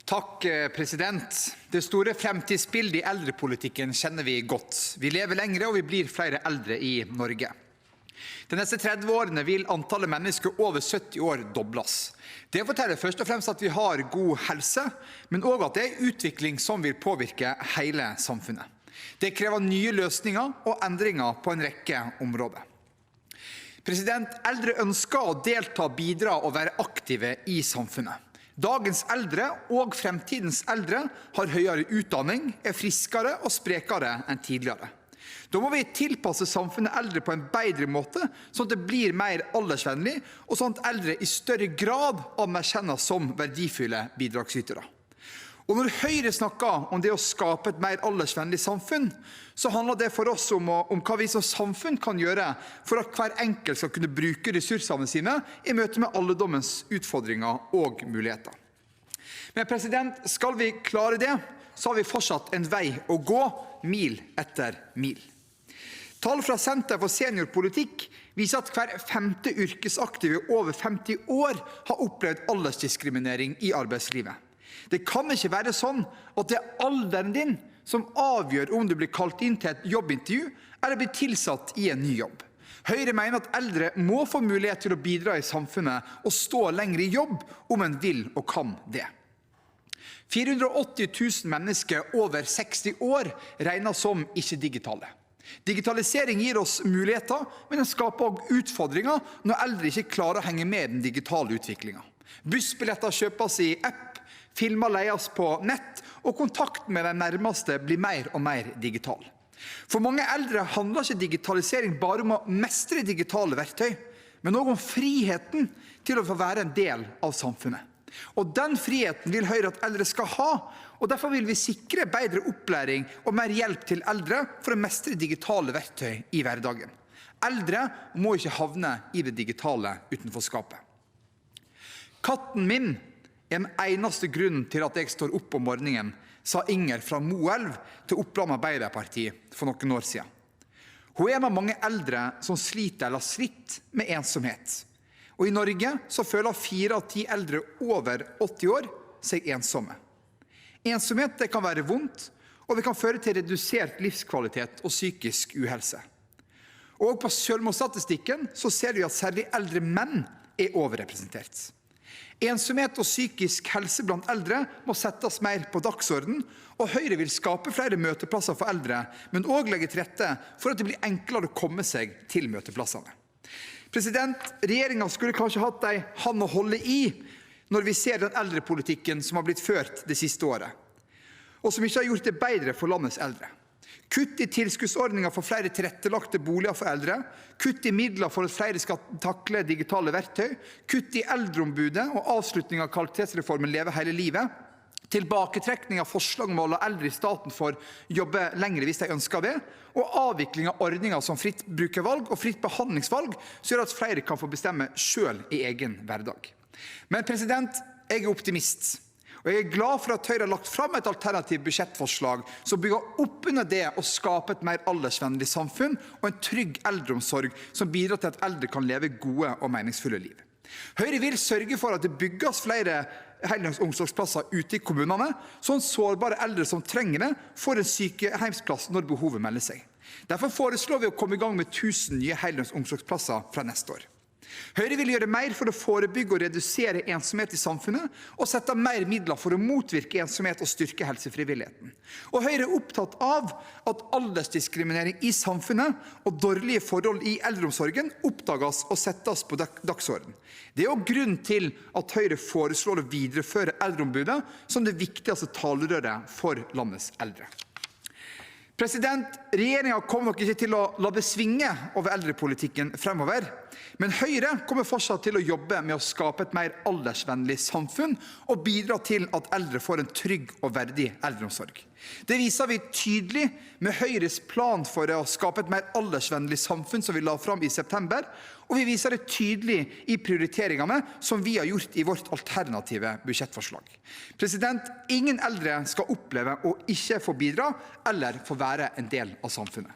Takk, president. Det store fremtidsbildet i eldrepolitikken kjenner vi godt. Vi lever lengre, og vi blir flere eldre i Norge. De neste 30 årene vil antallet mennesker over 70 år dobles. Det forteller først og fremst at vi har god helse, men også at det er utvikling som vil påvirke hele samfunnet. Det krever nye løsninger og endringer på en rekke områder. Eldre ønsker å delta, bidra og være aktive i samfunnet. Dagens eldre og fremtidens eldre har høyere utdanning, er friskere og sprekere enn tidligere. Da må vi tilpasse samfunnet eldre på en bedre måte, sånn at det blir mer aldersvennlig, og sånn at eldre i større grad anerkjennes som verdifulle bidragsytere. Og når Høyre snakker om det å skape et mer aldersvennlig samfunn, så handler det for oss om hva vi som samfunn kan gjøre for at hver enkelt skal kunne bruke ressursene sine i møte med alderdommens utfordringer og muligheter. Men skal vi klare det, så har vi fortsatt en vei å gå, mil etter mil. Tall fra Senter for seniorpolitikk viser at hver 5. yrkesaktive over 50 år har opplevd aldersdiskriminering i arbeidslivet. Det kan ikke være sånn at det er alderen din som avgjør om du blir kalt inn til et jobbintervju eller blir tilsatt i en ny jobb. Høyre mener at eldre må få mulighet til å bidra i samfunnet og stå lenger i jobb om en vil og kan det. 480 000 mennesker over 60 år regnes som ikke-digitale. Digitalisering gir oss muligheter, men den skaper også utfordringer når eldre ikke klarer å henge med i den digitale utviklingen. Bussbilletter kjøpes i app, filmer leies på nett, og kontakten med den nærmeste blir mer og mer digital. For mange eldre handler ikke digitalisering bare om å mestre digitale verktøy, men også om friheten til å få være en del av samfunnet. Og den friheten vil Høyre at eldre skal ha, og derfor vil vi sikre bedre opplæring og mer hjelp til eldre for å mestre digitale verktøy i hverdagen. Eldre må ikke havne i det digitale utenforskapet. Katten min er den eneste grunnen til at jeg står opp om morgenen, sa Inger fra Moelv til Oppland Arbeiderparti for noen år siden. Hun er en av mange eldre som sliter eller slitt med ensomhet. Og i Norge så føler 4 av 10 eldre over 80 år seg ensomme. Ensomhet det kan være vondt, og det kan føre til redusert livskvalitet og psykisk uhelse. Og på selvmordsstatistikken så ser vi at særlig eldre menn er overrepresentert. Ensomhet og psykisk helse blant eldre må settes mer på dagsorden, og Høyre vil skape flere møteplasser for eldre, men også legge til rette for at det blir enklere å komme seg til møteplassene. Regjeringen skulle kanskje hatt en hånd å holde i når vi ser den eldrepolitikken som har blitt ført det siste året, og som ikke har gjort det bedre for landets eldre. Kutt i tilskuddsordninger for flere tilrettelagte boliger for eldre, kutt i midler for at flere skal takle digitale verktøy, kutt i eldreombudet og avslutning av kvalitetsreformen Leve hele livet, tilbaketrekning av forslag om å la eldre i staten for jobbe lenger hvis de ønsker det, og avvikling av ordninger som fritt brukervalg og fritt behandlingsvalg, så gjør at flere kan få bestemme selv i egen hverdag. Men jeg er optimist. Og jeg er glad for at Høyre har lagt fram et alternativt budsjettforslag som bygger opp under det å skape et mer aldersvennlig samfunn og en trygg eldreomsorg som bidrar til at eldre kan leve gode og meningsfulle liv. Høyre vil sørge for at det bygges flere heldøgns omsorgsplasser ute i kommunene, sånn sårbare eldre som trenger det får en sykehjemsplass når behovet melder seg. Derfor foreslår vi å komme i gang med 1000 nye heldøgns omsorgsplasser fra neste år. Høyre vil gjøre mer for å forebygge og redusere ensomhet i samfunnet, og sette mer midler for å motvirke ensomhet og styrke helsefrivilligheten. Og Høyre er opptatt av at aldersdiskriminering i samfunnet og dårlige forhold i eldreomsorgen oppdages og settes på dagsorden. Det er også grunnen til at Høyre foreslår å videreføre eldreombudet som det viktigste talerøret for landets eldre. Regjeringen kommer nok ikke til å la det svinge over eldrepolitikken fremover, men Høyre kommer fortsatt til å jobbe med å skape et mer aldersvennlig samfunn og bidra til at eldre får en trygg og verdig eldreomsorg. Det viser vi tydelig med Høyres plan for å skape et mer aldersvennlig samfunn som vi la fram i september, og vi viser det tydelig i prioriteringene som vi har gjort i vårt alternative budsjettforslag. Ingen eldre skal oppleve å ikke få bidra eller få være en del av samfunnet.